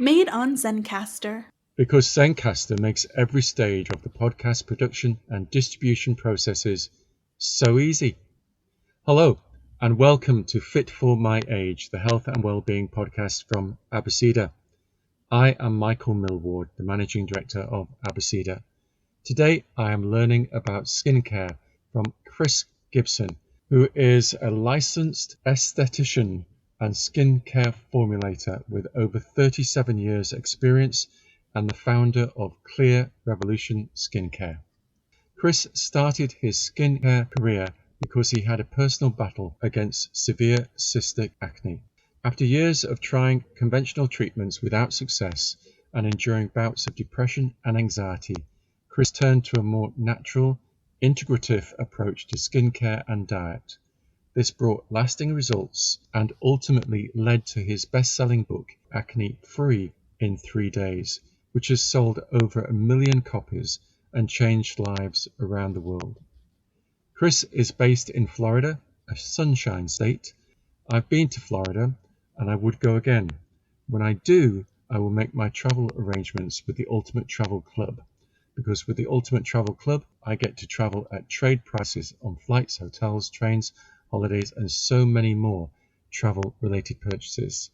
Made on Zencastr. Because Zencastr makes every stage of the podcast production and distribution processes so easy. Hello, and welcome to Fit for My Age, the health and well-being podcast from Abeceda. I am Michael Millward, the Managing Director of Abeceda. Today I am learning about skincare from Chris Gibson, who is a licensed esthetician and skincare formulator with over 37 years experience and the founder of Clear Revolution Skincare. Chris started his skincare career because he had a personal battle against severe cystic acne. After years of trying conventional treatments without success and enduring bouts of depression and anxiety, Chris turned to a more natural, integrative approach to skincare and diet. This brought lasting results and ultimately led to his best-selling book, Acne Free in 3 Days, which has sold over 1 million copies and changed lives around the world. Chris is based in Florida, a sunshine state. I've been to Florida and I would go again. When I do, I will make my travel arrangements with the Ultimate Travel Club, because with the Ultimate Travel Club, I get to travel at trade prices on flights, hotels, trains, holidays, and so many more travel-related purchases.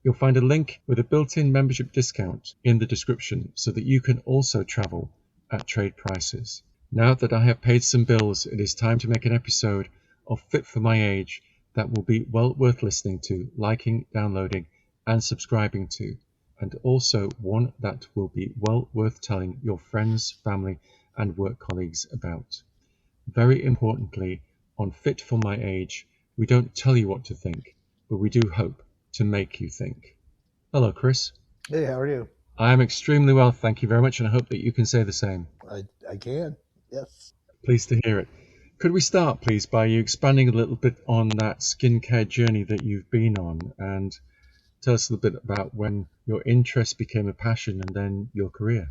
You'll find a link with a built-in membership discount in the description so that you can also travel at trade prices. Now that I have paid some bills, it is time to make an episode of Fit for My Age that will be well worth listening to, liking, downloading, and subscribing to, and also one that will be well worth telling your friends, family, and work colleagues about. Very importantly, on Fit for My Age, we don't tell you what to think, but we do hope to make you think. Hello, Chris. Hey, how are you? I am extremely well, thank you very much, and I hope that you can say the same. I can, yes. Pleased to hear it. Could we start, please, by you expanding a little bit on that skincare journey that you've been on, and tell us a little bit about when your interest became a passion and then your career?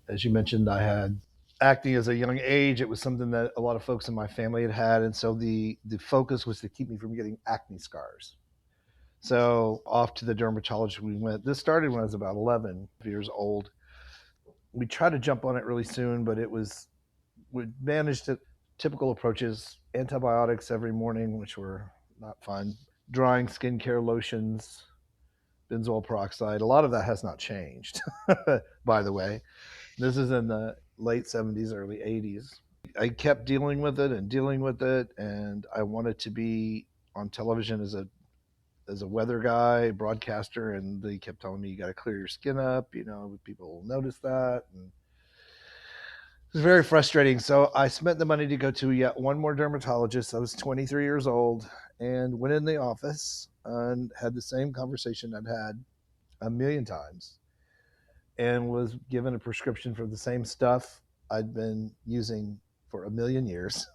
As you mentioned, I had acne as a young age. It was something that a lot of folks in my family had, and so the focus was to keep me from getting acne scars. So off to the dermatologist we went. This started when I was about 11 years old. We tried to jump on it really soon, but we managed to typical approaches, antibiotics every morning, which were not fun, drying skincare lotions, benzoyl peroxide. A lot of that has not changed, by the way. This is in the late 70s, early 80s. I kept dealing with it, and I wanted to be on television as a weather guy, broadcaster, and they kept telling me, you got to clear your skin up, people will notice that. And it was very frustrating. So I spent the money to go to yet one more dermatologist. I was 23 years old and went in the office and had the same conversation I'd had a million times and was given a prescription for the same stuff I'd been using for a million years.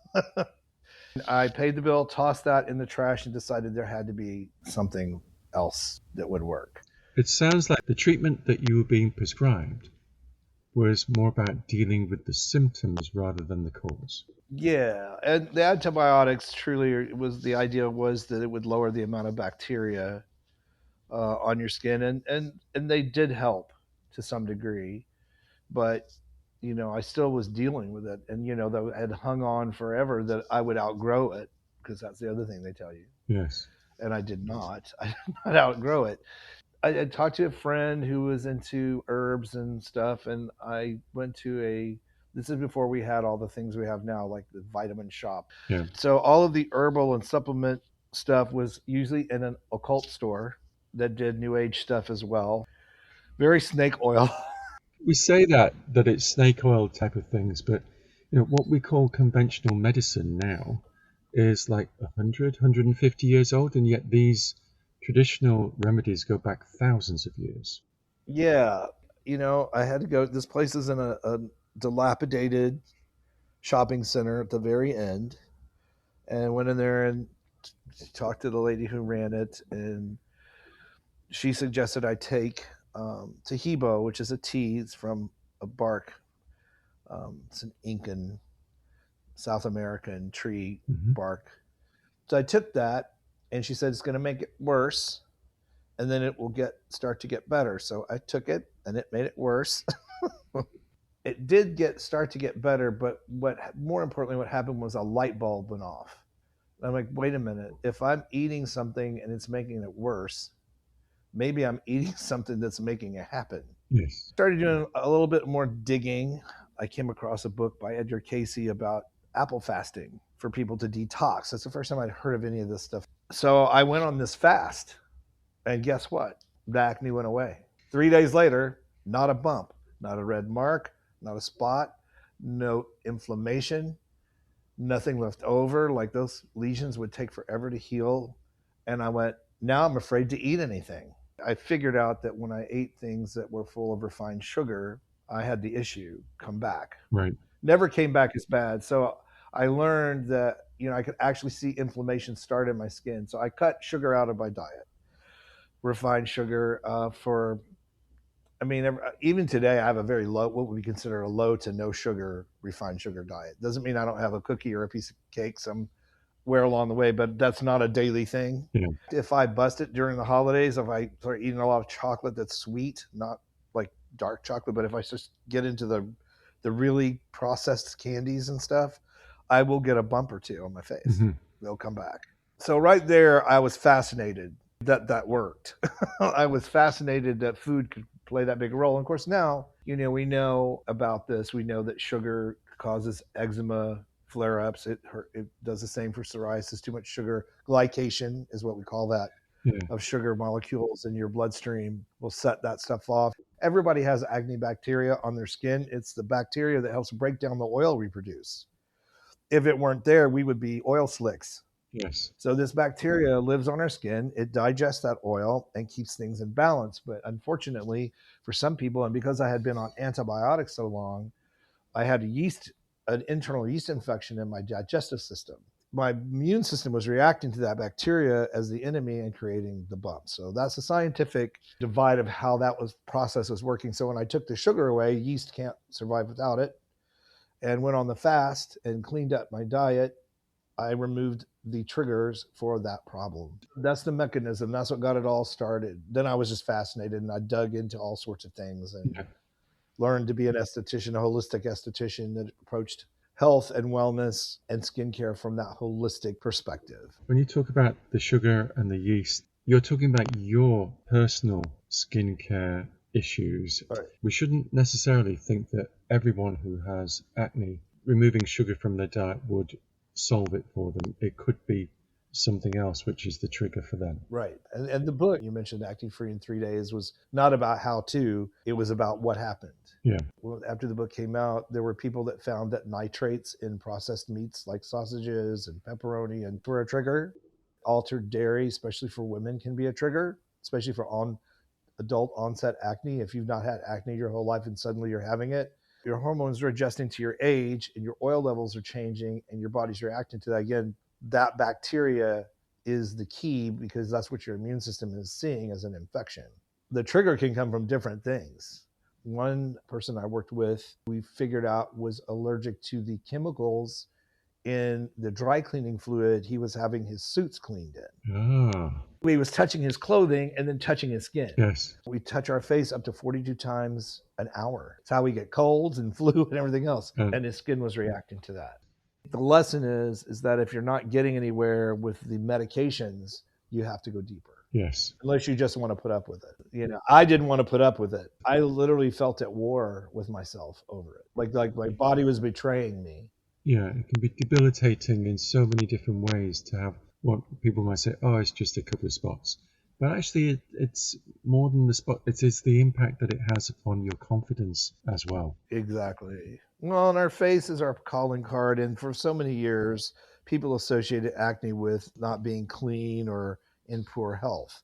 I paid the bill, tossed that in the trash, and decided there had to be something else that would work. It sounds like the treatment that you were being prescribed was more about dealing with the symptoms rather than the cause. Yeah, and the antibiotics the idea was that it would lower the amount of bacteria on your skin, and they did help to some degree, but I still was dealing with it, and that had hung on forever that I would outgrow it, because that's the other thing they tell you. Yes. And I did not. I did not outgrow it. I talked to a friend who was into herbs and stuff, and I went to this is before we had all the things we have now, like the vitamin shop. Yeah. So all of the herbal and supplement stuff was usually in an occult store that did new age stuff as well. Very snake oil. We say that it's snake oil type of things, but what we call conventional medicine now is like 100, 150 years old, and yet these traditional remedies go back thousands of years. Yeah, I had to go. This place is in a dilapidated shopping center at the very end, and went in there and talked to the lady who ran it, and she suggested I take Tahibo, which is a tea. It's from a bark. It's an Incan, South American tree bark. So I took that, and she said it's going to make it worse, and then it will start to get better. So I took it, and it made it worse. It did start to get better, but more importantly, what happened was a light bulb went off. I'm like, wait a minute. If I'm eating something and it's making it worse, maybe I'm eating something that's making it happen. Yes. Started doing a little bit more digging. I came across a book by Edgar Casey about apple fasting for people to detox. That's the first time I'd heard of any of this stuff. So I went on this fast, and guess what? The acne went away. 3 days later, not a bump, not a red mark, not a spot, no inflammation, nothing left over. Like those lesions would take forever to heal. And I went, now I'm afraid to eat anything. I figured out that when I ate things that were full of refined sugar, I had the issue come back. Right. Never came back as bad. So I learned that, I could actually see inflammation start in my skin. So I cut sugar out of my diet, refined sugar even today I have a very low, what we consider a low to no sugar, refined sugar diet. Doesn't mean I don't have a cookie or a piece of cake somewhere along the way, but that's not a daily thing. Yeah. If I bust it during the holidays, if I start eating a lot of chocolate that's sweet, not like dark chocolate, but if I just get into the really processed candies and stuff, I will get a bump or two on my face. Mm-hmm. They'll come back. So right there, I was fascinated that worked. I was fascinated that food could play that big role. And of course, now, we know about this. We know that sugar causes eczema flare-ups. It does the same for psoriasis. Too much sugar, glycation is what we call that, of sugar molecules in your bloodstream will set that stuff off. Everybody has acne bacteria on their skin. It's the bacteria that helps break down the oil we produce. If it weren't there, we would be oil slicks. Yes. So this bacteria lives on our skin. It digests that oil and keeps things in balance. But unfortunately, for some people, and because I had been on antibiotics so long, I had an internal yeast infection in my digestive system. My immune system was reacting to that bacteria as the enemy and creating the bump. So that's a scientific divide of how that process was working. So when I took the sugar away, yeast can't survive without it, and went on the fast and cleaned up my diet, I removed the triggers for that problem. That's the mechanism. That's what got it all started. Then I was just fascinated, and I dug into all sorts of things and learned to be an esthetician, a holistic esthetician that approached health and wellness and skincare from that holistic perspective. When you talk about the sugar and the yeast, you're talking about your personal skincare issues. Right. We shouldn't necessarily think that everyone who has acne, removing sugar from their diet would solve it for them. It could be something else which is the trigger for them. Right. And the book you mentioned, Acne Free in 3 Days, was not about how to, it was about what happened. Yeah. Well, after the book came out, there were people that found that nitrates in processed meats like sausages and pepperoni were a trigger. Altered dairy, especially for women, can be a trigger, especially for adult onset acne. If you've not had acne your whole life and suddenly you're having it, your hormones are adjusting to your age and your oil levels are changing and your body's reacting to that. Again, that bacteria is the key because that's what your immune system is seeing as an infection. The trigger can come from different things. One person I worked with, we figured out was allergic to the chemicals in the dry cleaning fluid he was having his suits cleaned in. Ah. He was touching his clothing and then touching his skin. Yes. We touch our face up to 42 times an hour. It's how we get colds and flu and everything else. And his skin was reacting to that. The lesson is that if you're not getting anywhere with the medications, you have to go deeper. Yes. Unless you just want to put up with it. I didn't want to put up with it. I literally felt at war with myself over it. Like my body was betraying me. Yeah, it can be debilitating in so many different ways to have what people might say, oh, it's just a couple of spots. But actually, it's more than the spot. It is the impact that it has upon your confidence as well. Exactly. Well, and our face is our calling card. And for so many years, people associated acne with not being clean or in poor health.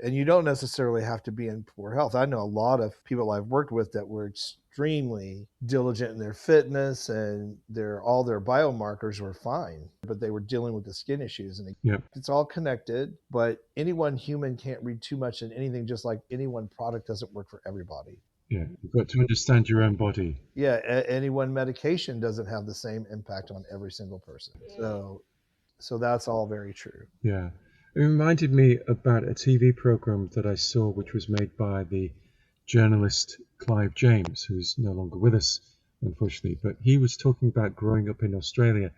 And you don't necessarily have to be in poor health. I know a lot of people I've worked with that were extremely diligent in their fitness and all their biomarkers were fine, but they were dealing with the skin issues. And It's all connected, but any one human can't read too much in anything, just like any one product doesn't work for everybody. Yeah, you've got to understand your own body. Yeah, any one medication doesn't have the same impact on every single person. So that's all very true. Yeah. It reminded me about a TV program that I saw, which was made by the journalist Clive James, who's no longer with us, unfortunately. But he was talking about growing up in Australia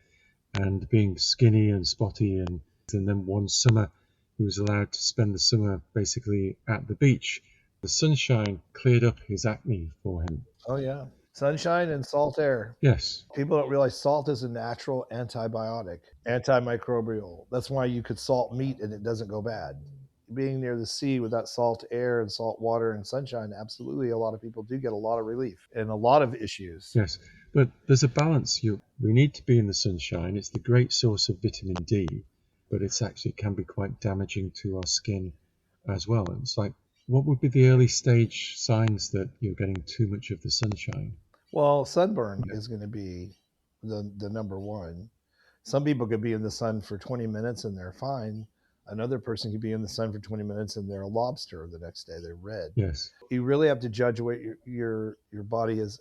and being skinny and spotty, and then one summer he was allowed to spend the summer basically at the beach. The sunshine cleared up his acne for him. Oh, yeah. Sunshine and salt air. Yes. People don't realize salt is a natural antibiotic, antimicrobial. That's why you could salt meat and it doesn't go bad. Being near the sea with that salt air and salt water and sunshine, absolutely, a lot of people do get a lot of relief and a lot of issues. Yes, but there's a balance. We need to be in the sunshine. It's the great source of vitamin D, but it's actually can be quite damaging to our skin as well. And it's like, what would be the early stage signs that you're getting too much of the sunshine? Well, sunburn is going to be the number one. Some people could be in the sun for 20 minutes and they're fine. Another person could be in the sun for 20 minutes and they're a lobster the next day. They're red. Yes. You really have to judge what your body is,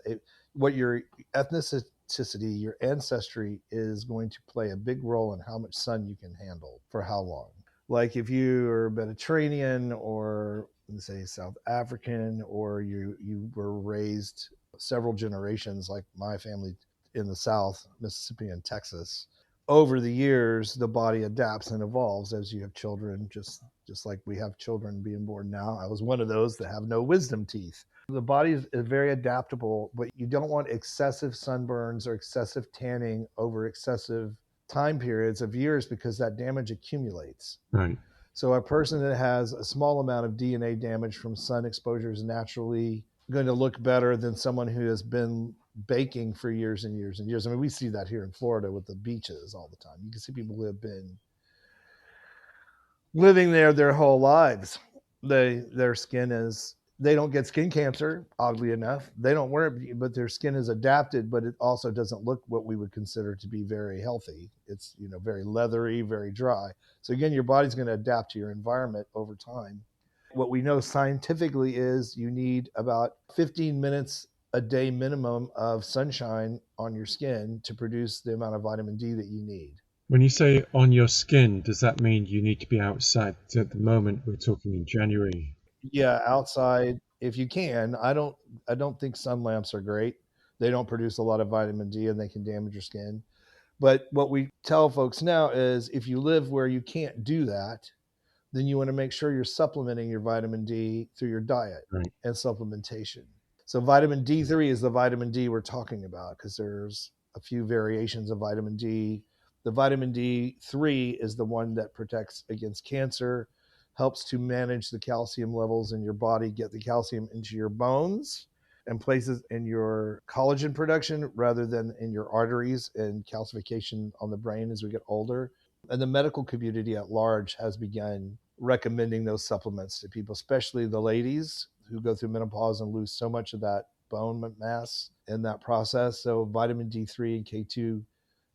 what your ethnicity, your ancestry is going to play a big role in how much sun you can handle for how long. Like if you're Mediterranean or let's say South African, or you were raised several generations like my family in the South, Mississippi and Texas, over the years the body adapts and evolves as you have children, just like we have children being born now. I was one of those that have no wisdom teeth. The body is very adaptable, but you don't want excessive sunburns or excessive tanning over excessive time periods of years because that damage accumulates. Right. So a person that has a small amount of DNA damage from sun exposure is naturally going to look better than someone who has been baking for years and years and years. I mean, we see that here in Florida with the beaches all the time. You can see people who have been living there their whole lives. Their skin is, they don't get skin cancer, oddly enough. They don't wear it, but their skin is adapted, but it also doesn't look what we would consider to be very healthy. It's, very leathery, very dry. So again, your body's going to adapt to your environment over time. What we know scientifically is you need about 15 minutes a day minimum of sunshine on your skin to produce the amount of vitamin D that you need. When you say on your skin, does that mean you need to be outside? At the moment, we're talking in January. Yeah, outside if you can. I don't think sun lamps are great. They don't produce a lot of vitamin D and they can damage your skin. But what we tell folks now is if you live where you can't do that, then you want to make sure you're supplementing your vitamin D through your diet. Right. And supplementation. So vitamin D3 is the vitamin D we're talking about because there's a few variations of vitamin D. The vitamin D3 is the one that protects against cancer, helps to manage the calcium levels in your body, get the calcium into your bones and places in your collagen production rather than in your arteries and calcification on the brain as we get older. And the medical community at large has begun recommending those supplements to people, especially the ladies who go through menopause and lose so much of that bone mass in that process. So vitamin D3 and K2,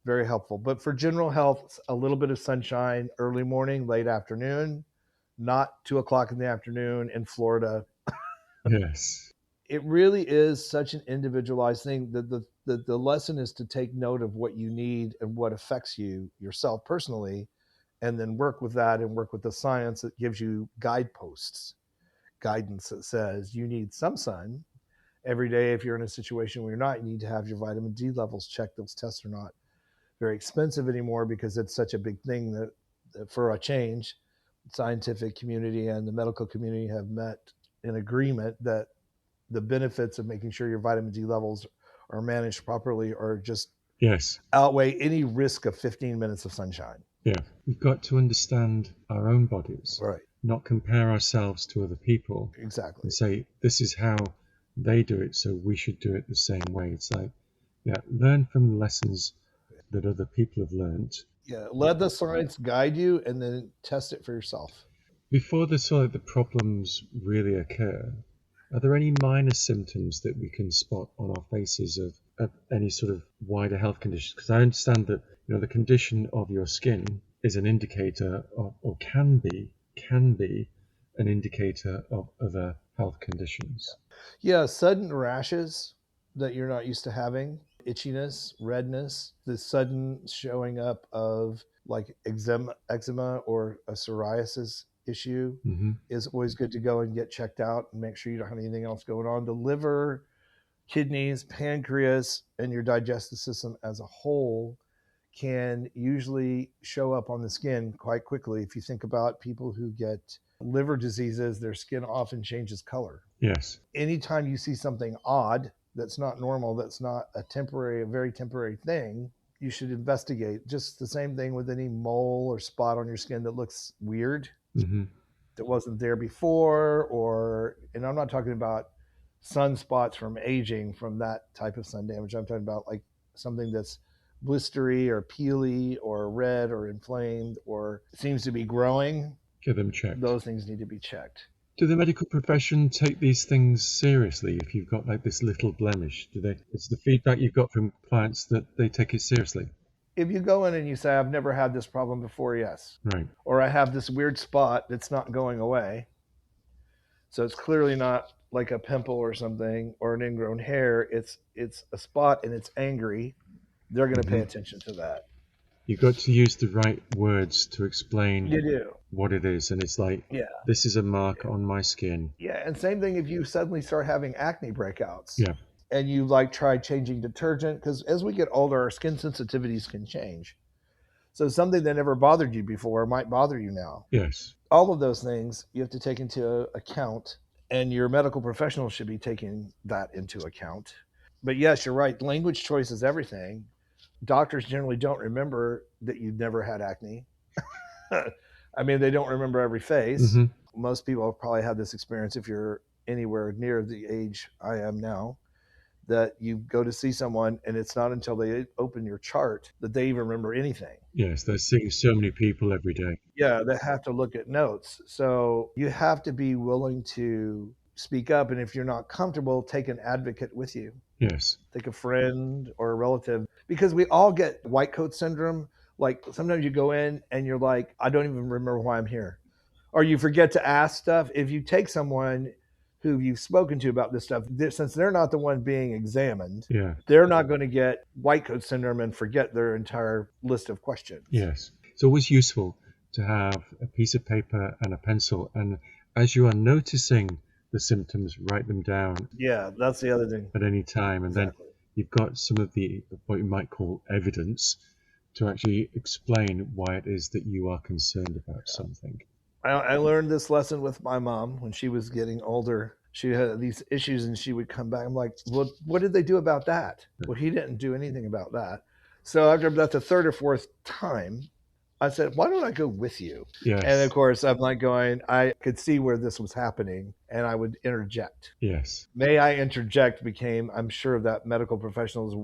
very helpful. But for general health, a little bit of sunshine, early morning, late afternoon, not 2:00 in the afternoon in Florida. Yes. It really is such an individualized thing. The lesson is to take note of what you need and what affects you yourself personally, and then work with that and work with the science that gives you guideposts, guidance that says you need some sun every day. If you're in a situation where you're not, you need to have your vitamin D levels checked. Those tests are not very expensive anymore because it's such a big thing that for a change, the scientific community and the medical community have met in agreement that the benefits of making sure your vitamin D levels are managed properly or just Yes. outweigh any risk of 15 minutes of sunshine. Yeah. We've got to understand our own bodies, Right. not compare ourselves to other people. Exactly. And say, this is how they do it, so we should do it the same way. It's like, yeah, learn from the lessons that other people have learned. Yeah, let the science guide you and then test it for yourself. Before the sort of the problems really occur, are there any minor symptoms that we can spot on our faces of any sort of wider health conditions? Because I understand that the condition of your skin is an indicator of, or can be an indicator of other health conditions. Yeah, sudden rashes that you're not used to having, itchiness, redness, the sudden showing up of like eczema or a psoriasis issue, Hmm. is always good to go and get checked out and make sure you don't have anything else going on. The liver, kidneys, pancreas, and your digestive system as a whole can usually show up on the skin quite quickly. If you think about people who get liver diseases, their skin often changes color. Yes. Anytime you see something odd that's not normal, that's not a very temporary thing, you should investigate. Just the same thing with any mole or spot on your skin that looks weird, Hmm. that wasn't there before, and I'm not talking about sunspots from aging from that type of sun damage. I'm talking about like something that's blistery or peely or red or inflamed or seems to be growing. Get them checked. Those things need to be checked. Do the medical profession take these things seriously? If you've got like this little blemish, do they? It's the feedback you've got from clients that they take it seriously. If you go in and you say, I've never had this problem before, yes. Right. Or I have this weird spot that's not going away. So it's clearly not like a pimple or something or an ingrown hair. It's a spot and it's angry. They're going to pay attention to that. You've got to use the right words to explain You do. what it is. And it's like, Yeah. this is a mark on my skin. Yeah. And same thing if you suddenly start having acne breakouts. Yeah. And you like try changing detergent, because as we get older, our skin sensitivities can change. So something that never bothered you before might bother you now. Yes. All of those things you have to take into account, and your medical professional should be taking that into account. But yes, you're right. Language choice is everything. Doctors generally don't remember that you've never had acne. I mean, they don't remember every face. Hmm. Most people probably have this experience if you're anywhere near the age I am now, that you go to see someone and it's not until they open your chart that they even remember anything. Yes, they're seeing so many people every day. Yeah, they have to look at notes. So you have to be willing to speak up. And if you're not comfortable, take an advocate with you. Yes. Take a friend or a relative, because we all get white coat syndrome. Like sometimes you go in and you're like, I don't even remember why I'm here. Or you forget to ask stuff. If you take someone who you've spoken to about this stuff, since they're not the one being examined, Yeah. they're not going to get white coat syndrome and forget their entire list of questions. Yes. It's always useful to have a piece of paper and a pencil. And as you are noticing the symptoms, write them down Yeah, that's the other thing. at any time. And Exactly. then you've got some of the, what you might call evidence to actually explain why it is that you are concerned about something. I learned this lesson with my mom when she was getting older. She had these issues and she would come back. I'm like, well, what did they do about that? Well, he didn't do anything about that. So after about the third or fourth time, I said, why don't I go with you? Yes. And of course, I'm like going, I could see where this was happening and I would interject. Yes. May I interject became, I'm sure, that medical professional's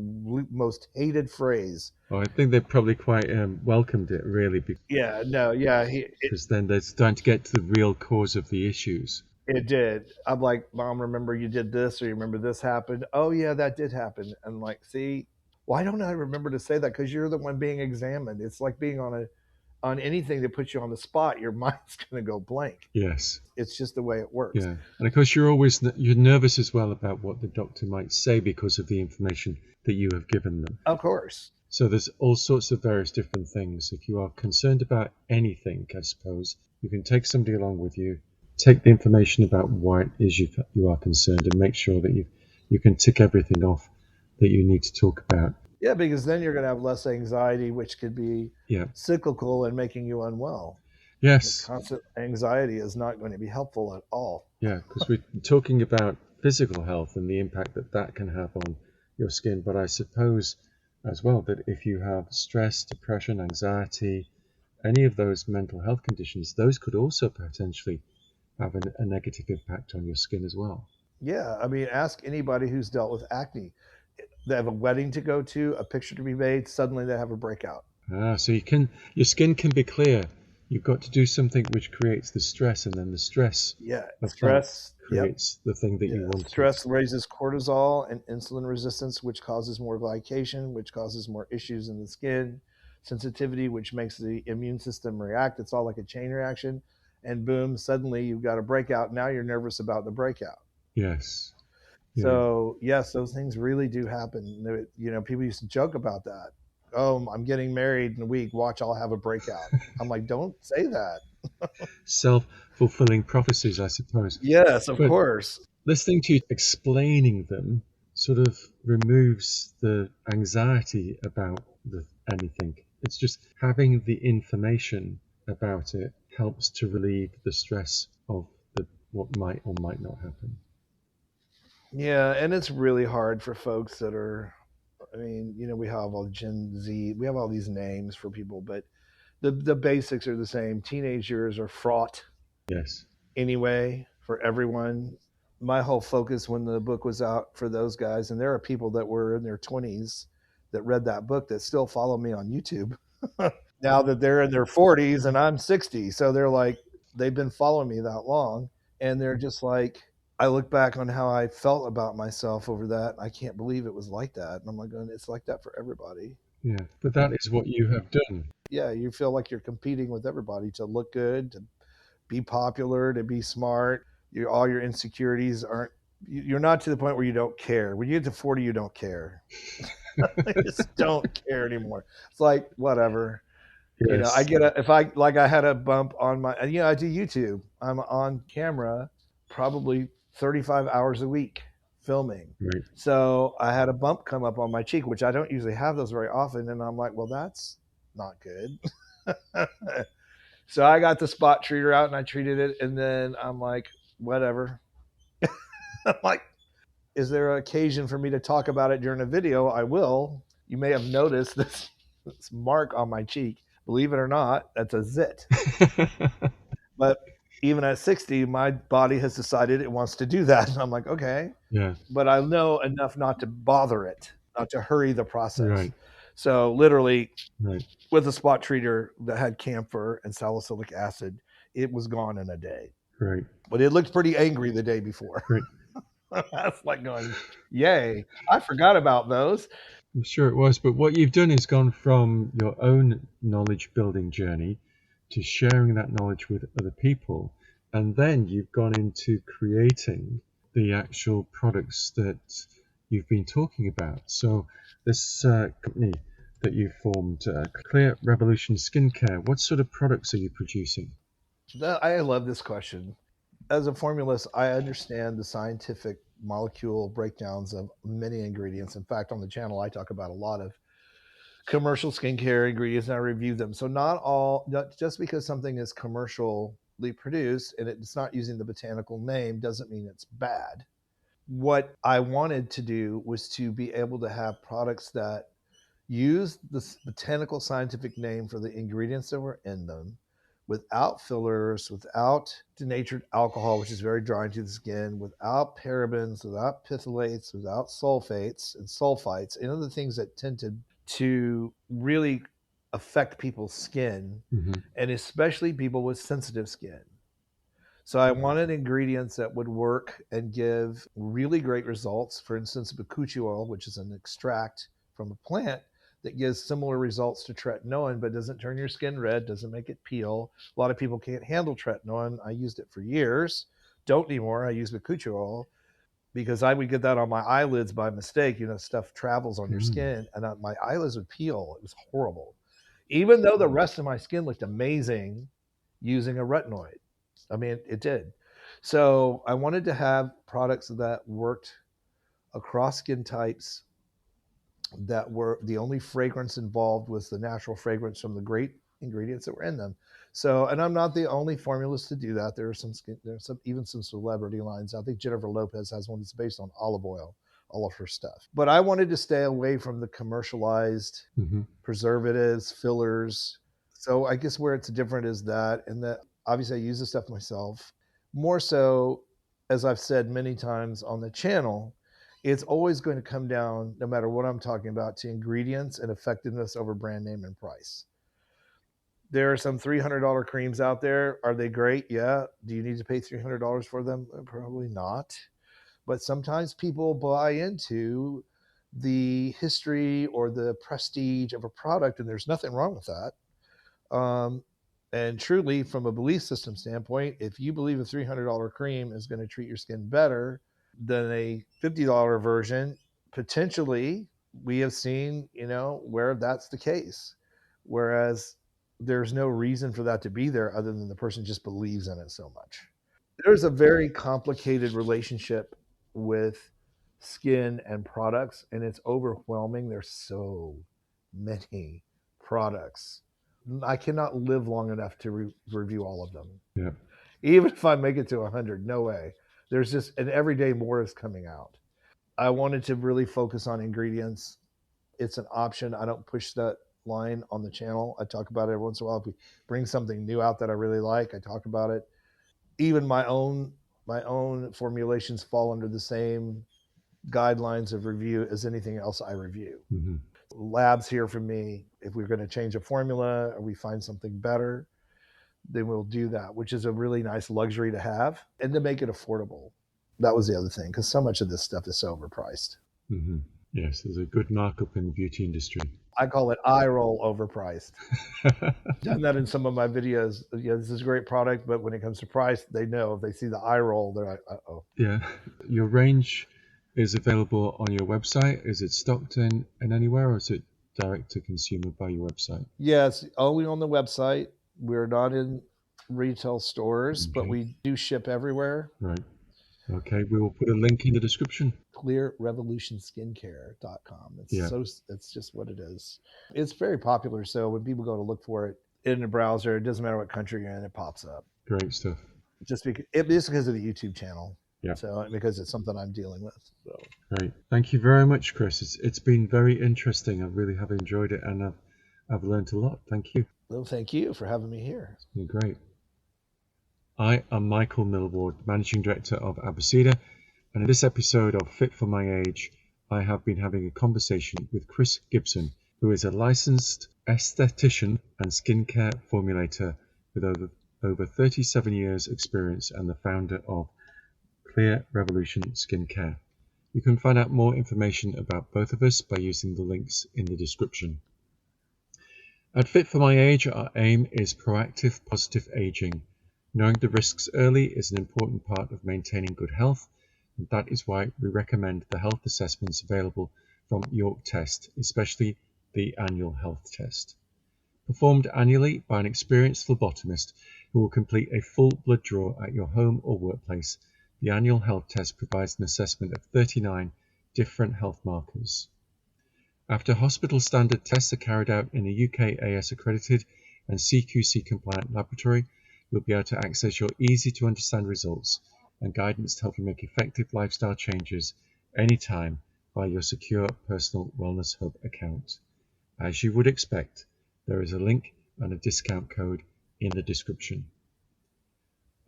most hated phrase. Well, I think they probably quite welcomed it, really, Yeah, no, yeah, because then they're starting to get to the real cause of the issues. it did. I'm like, Mom, remember you did this, or you remember this happened? Oh, yeah, that did happen. And like, see, why don't I remember to say that? Because you're the one being examined. It's like being on anything that puts you on the spot. Your mind's going to go blank. Yes. It's just the way it works. Yeah. And of course, you're nervous as well about what the doctor might say because of the information that you have given them. Of course. So there's all sorts of various different things. If you are concerned about anything, I suppose, you can take somebody along with you, take the information about why it is you are concerned, and make sure that you can tick everything off that you need to talk about. Yeah, because then you're going to have less anxiety, which could be cyclical and making you unwell. Yes. Constant anxiety is not going to be helpful at all. Yeah, because we're talking about physical health and the impact that can have on your skin. But I suppose as well that if you have stress, depression, anxiety, any of those mental health conditions, those could also potentially have a negative impact on your skin as well. Yeah, I mean, ask anybody who's dealt with acne. They have a wedding to go to, a picture to be made, suddenly they have a breakout. So your skin can be clear. You've got to do something which creates the stress, and then the stress creates the thing that you want. Stress raises cortisol and insulin resistance, which causes more glycation, which causes more issues in the skin, sensitivity, which makes the immune system react. It's all like a chain reaction. And boom, suddenly you've got a breakout. Now you're nervous about the breakout. Yes. So yes, those things really do happen. You know, people used to joke about that. oh, I'm getting married in a week. Watch, I'll have a breakout. I'm like, don't say that. Self-fulfilling prophecies, I suppose. Yes, of But course. listening to you explaining them sort of removes the anxiety about anything. It's just having the information about it helps to relieve the stress of what might or might not happen. Yeah, and it's really hard for folks that are, I mean, we have all Gen Z, we have all these names for people, but the basics are the same. Teenage years are fraught Yes. anyway for everyone. My whole focus when the book was out for those guys, and there are people that were in their 20s that read that book that still follow me on YouTube now that they're in their 40s and I'm 60. So they're like, they've been following me that long. And they're just like, I look back on how I felt about myself over that. I can't believe it was like that. And I'm like, it's like that for everybody. Yeah, but that is what you have done. Yeah, you feel like you're competing with everybody to look good, to be popular, to be smart. All your insecurities aren't. You're not to the point where you don't care. When you get to 40, you don't care. You just don't care anymore. It's like whatever. Yes. I get I had a bump on my. I do YouTube. I'm on camera, probably 35 hours a week filming. Right. So I had a bump come up on my cheek, which I don't usually have those very often, and I'm like, well, that's not good. So I got the spot treater out and I treated it, and then I'm like, whatever. I'm like, is there an occasion for me to talk about it during a video? I will. You may have noticed this mark on my cheek. Believe it or not, that's a zit. But even at 60, my body has decided it wants to do that. And I'm like, okay. Yeah. But I know enough not to bother it, not to hurry the process. Right. So literally, Right. with a spot treater that had camphor and salicylic acid, it was gone in a day. Right. But it looked pretty angry the day before. Right. I was like going, yay, I forgot about those. I'm sure it was, but what you've done is gone from your own knowledge building journey to sharing that knowledge with other people, and then you've gone into creating the actual products that you've been talking about. So this company that you formed, Clear Revolution Skincare, what sort of products are you producing? I love this question. As a formulist, I understand the scientific molecule breakdowns of many ingredients. In fact, on the channel, I talk about a lot of commercial skincare ingredients and I review them. So not just because something is commercially produced and it's not using the botanical name doesn't mean it's bad. What I wanted to do was to be able to have products that use the botanical scientific name for the ingredients that were in them without fillers, without denatured alcohol, which is very drying to the skin, without parabens, without phthalates, without sulfates and sulfites, and other things that tend to really affect people's skin, and especially people with sensitive skin. So I wanted ingredients that would work and give really great results. For instance, bakuchi oil, which is an extract from a plant that gives similar results to tretinoin, but doesn't turn your skin red, doesn't make it peel. A lot of people can't handle tretinoin. I used it for years. Don't anymore. I use bakuchi oil because I would get that on my eyelids by mistake. Stuff travels on your skin, and my eyelids would peel. It was horrible. Even though the rest of my skin looked amazing using a retinoid. I mean, it did. So I wanted to have products that worked across skin types, that were the only fragrance involved was the natural fragrance from the great ingredients that were in them. So, and I'm not the only formulist to do that. There's even some celebrity lines. I think Jennifer Lopez has one that's based on olive oil, all of her stuff. But I wanted to stay away from the commercialized preservatives, fillers. So I guess where it's different is that, and that obviously I use this stuff myself. More so, as I've said many times on the channel, it's always going to come down, no matter what I'm talking about, to ingredients and effectiveness over brand name and price. There are some $300 creams out there. Are they great? Yeah. Do you need to pay $300 for them? Probably not. But sometimes people buy into the history or the prestige of a product, and there's nothing wrong with that. And truly, from a belief system standpoint, if you believe a $300 cream is going to treat your skin better than a $50 version, potentially we have seen, where that's the case. Whereas there's no reason for that to be there other than the person just believes in it so much. There's a very complicated relationship with skin and products, and it's overwhelming. There's so many products. I cannot live long enough to review all of them. Yeah. Even if I make it to 100, no way. There's just, and every day more is coming out. I wanted to really focus on ingredients. It's an option. I don't push that line on the channel. I talk about it every once in a while. If we bring something new out that I really like, I talk about it. Even my own formulations fall under the same guidelines of review as anything else I review. Mm-hmm. Labs hear from me. If we're going to change a formula or we find something better, then we'll do that, which is a really nice luxury to have, and to make it affordable. That was the other thing, because so much of this stuff is so overpriced. Mm-hmm. Yes, there's a good markup in the beauty industry. I call it eye roll overpriced. Done that in some of my videos. Yeah, this is a great product, but when it comes to price, they know. If they see the eye roll, they're like, uh-oh. Yeah. Your range is available on your website. Is it stocked in anywhere, or is it direct to consumer by your website? Yes, only on the website. We're not in retail stores, but we do ship everywhere. Right. Okay, we will put a link in the description. clearrevolutionskincare.com. It's just what it is. It's very popular, so when people go to look for it in the browser, it doesn't matter what country you're in, it pops up. Great stuff. Just because of the YouTube channel. Yeah. So because it's something I'm dealing with. So great. Thank you very much, Chris. It's been very interesting. I really have enjoyed it, and I've learned a lot. Thank you. Well, thank you for having me here. It's been great. I am Michael Millward, Managing Director of Abacida, and in this episode of Fit for My Age, I have been having a conversation with Chris Gibson, who is a licensed esthetician and skincare formulator with over 37 years experience and the founder of Clear Revolution Skincare. You can find out more information about both of us by using the links in the description. At Fit for My Age, our aim is proactive, positive aging. Knowing the risks early is an important part of maintaining good health, and that is why we recommend the health assessments available from York Test, especially the annual health test. Performed annually by an experienced phlebotomist who will complete a full blood draw at your home or workplace, the annual health test provides an assessment of 39 different health markers. After hospital standard tests are carried out in a UKAS accredited and CQC compliant laboratory, you'll be able to access your easy to understand results and guidance to help you make effective lifestyle changes anytime via your secure personal wellness hub account. As you would expect, there is a link and a discount code in the description.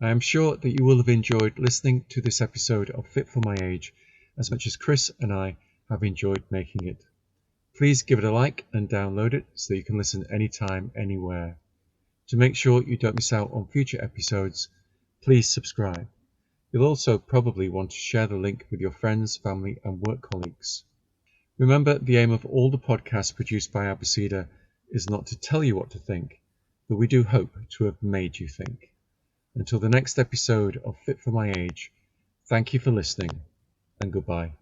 I am sure that you will have enjoyed listening to this episode of Fit for My Age as much as Chris and I have enjoyed making it. Please give it a like and download it so that you can listen anytime, anywhere. To make sure you don't miss out on future episodes, please subscribe. You'll also probably want to share the link with your friends, family and work colleagues. Remember, the aim of all the podcasts produced by Abacida is not to tell you what to think, but we do hope to have made you think. Until the next episode of Fit for My Age, thank you for listening and goodbye.